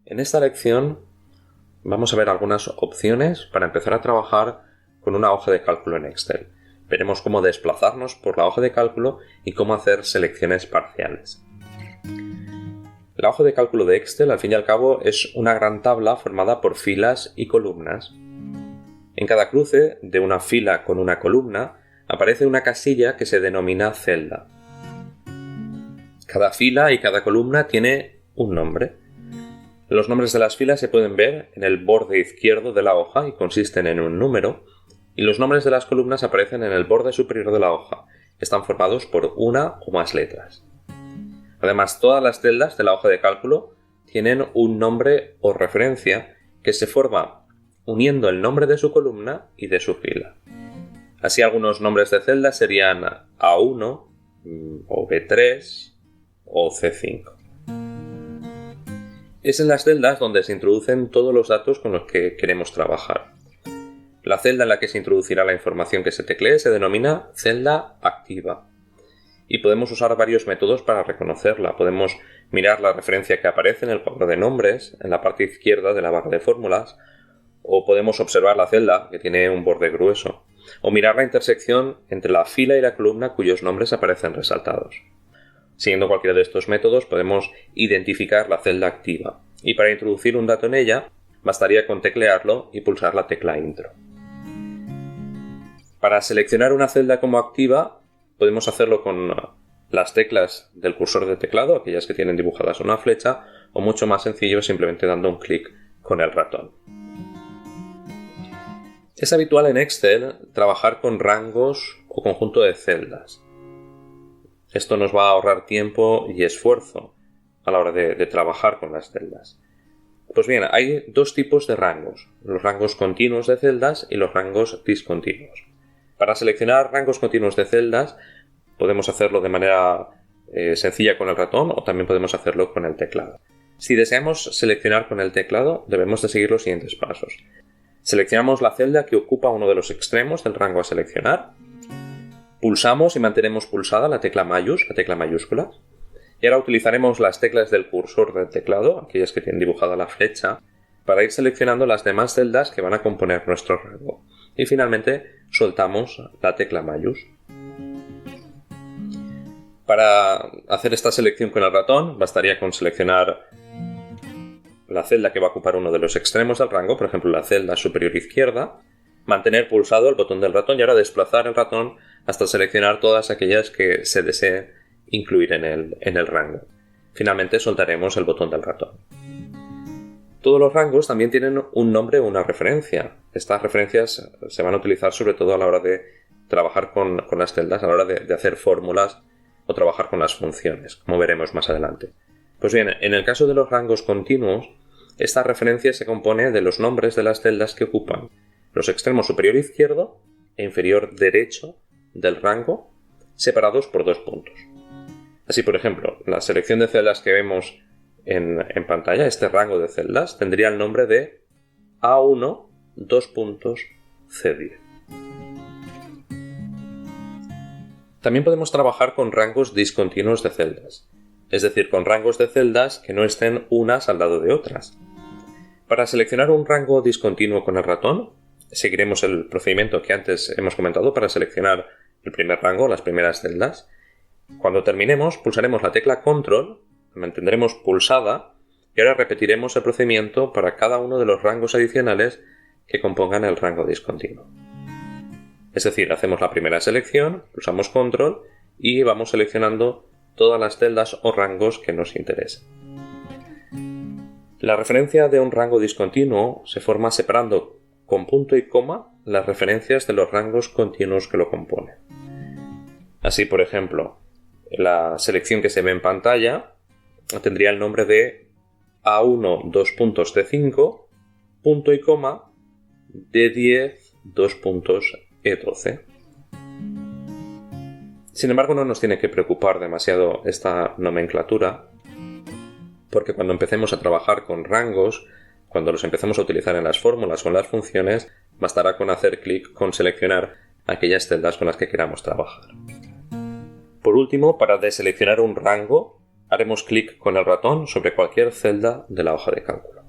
En esta lección vamos a ver algunas opciones para empezar a trabajar con una hoja de cálculo en Excel. Veremos cómo desplazarnos por la hoja de cálculo y cómo hacer selecciones parciales. La hoja de cálculo de Excel, al fin y al cabo, es una gran tabla formada por filas y columnas. En cada cruce de una fila con una columna aparece una casilla que se denomina celda. Cada fila y cada columna tiene un nombre. Los nombres de las filas se pueden ver en el borde izquierdo de la hoja y consisten en un número, y los nombres de las columnas aparecen en el borde superior de la hoja. Están formados por una o más letras. Además, todas las celdas de la hoja de cálculo tienen un nombre o referencia que se forma uniendo el nombre de su columna y de su fila. Así, algunos nombres de celdas serían A1, o B3 o C5. Es en las celdas donde se introducen todos los datos con los que queremos trabajar. La celda en la que se introducirá la información que se teclee se denomina celda activa. Y podemos usar varios métodos para reconocerla. Podemos mirar la referencia que aparece en el cuadro de nombres, en la parte izquierda de la barra de fórmulas, o podemos observar la celda, que tiene un borde grueso, o mirar la intersección entre la fila y la columna cuyos nombres aparecen resaltados. Siguiendo cualquiera de estos métodos podemos identificar la celda activa, y para introducir un dato en ella bastaría con teclearlo y pulsar la tecla Intro. Para seleccionar una celda como activa podemos hacerlo con las teclas del cursor de teclado, aquellas que tienen dibujadas una flecha, o mucho más sencillo simplemente dando un clic con el ratón. Es habitual en Excel trabajar con rangos o conjunto de celdas. Esto nos va a ahorrar tiempo y esfuerzo a la hora de trabajar con las celdas. Pues bien, hay dos tipos de rangos, los rangos continuos de celdas y los rangos discontinuos. Para seleccionar rangos continuos de celdas podemos hacerlo de manera sencilla con el ratón o también podemos hacerlo con el teclado. Si deseamos seleccionar con el teclado debemos de seguir los siguientes pasos. Seleccionamos la celda que ocupa uno de los extremos del rango a seleccionar. Pulsamos y mantenemos pulsada la tecla mayúscula. Y ahora utilizaremos las teclas del cursor del teclado, aquellas que tienen dibujada la flecha, para ir seleccionando las demás celdas que van a componer nuestro rango. Y finalmente soltamos la tecla mayús. Para hacer esta selección con el ratón bastaría con seleccionar la celda que va a ocupar uno de los extremos del rango, por ejemplo la celda superior izquierda, mantener pulsado el botón del ratón y ahora desplazar el ratón hasta seleccionar todas aquellas que se desee incluir en el rango. Finalmente soltaremos el botón del ratón. Todos los rangos también tienen un nombre o una referencia. Estas referencias se van a utilizar sobre todo a la hora de trabajar con las celdas, a la hora de hacer fórmulas o trabajar con las funciones, como veremos más adelante. Pues bien, en el caso de los rangos continuos, esta referencia se compone de los nombres de las celdas que ocupan los extremos superior izquierdo e inferior derecho del rango, separados por dos puntos. Así, por ejemplo, la selección de celdas que vemos en pantalla, este rango de celdas, tendría el nombre de A1, C10. También podemos trabajar con rangos discontinuos de celdas, es decir, con rangos de celdas que no estén unas al lado de otras. Para seleccionar un rango discontinuo con el ratón, seguiremos el procedimiento que antes hemos comentado para seleccionar el primer rango, las primeras celdas. Cuando terminemos, pulsaremos la tecla Control, la mantendremos pulsada y ahora repetiremos el procedimiento para cada uno de los rangos adicionales que compongan el rango discontinuo. Es decir, hacemos la primera selección, pulsamos Control y vamos seleccionando todas las celdas o rangos que nos interesen. La referencia de un rango discontinuo se forma separando con punto y coma las referencias de los rangos continuos que lo componen. Así, por ejemplo, la selección que se ve en pantalla tendría el nombre de A1, C5, punto y coma, D10, E12. Sin embargo, no nos tiene que preocupar demasiado esta nomenclatura, porque cuando empecemos a trabajar con rangos, cuando los empecemos a utilizar en las fórmulas o en las funciones, bastará con hacer clic con seleccionar aquellas celdas con las que queramos trabajar. Por último, para deseleccionar un rango, haremos clic con el ratón sobre cualquier celda de la hoja de cálculo.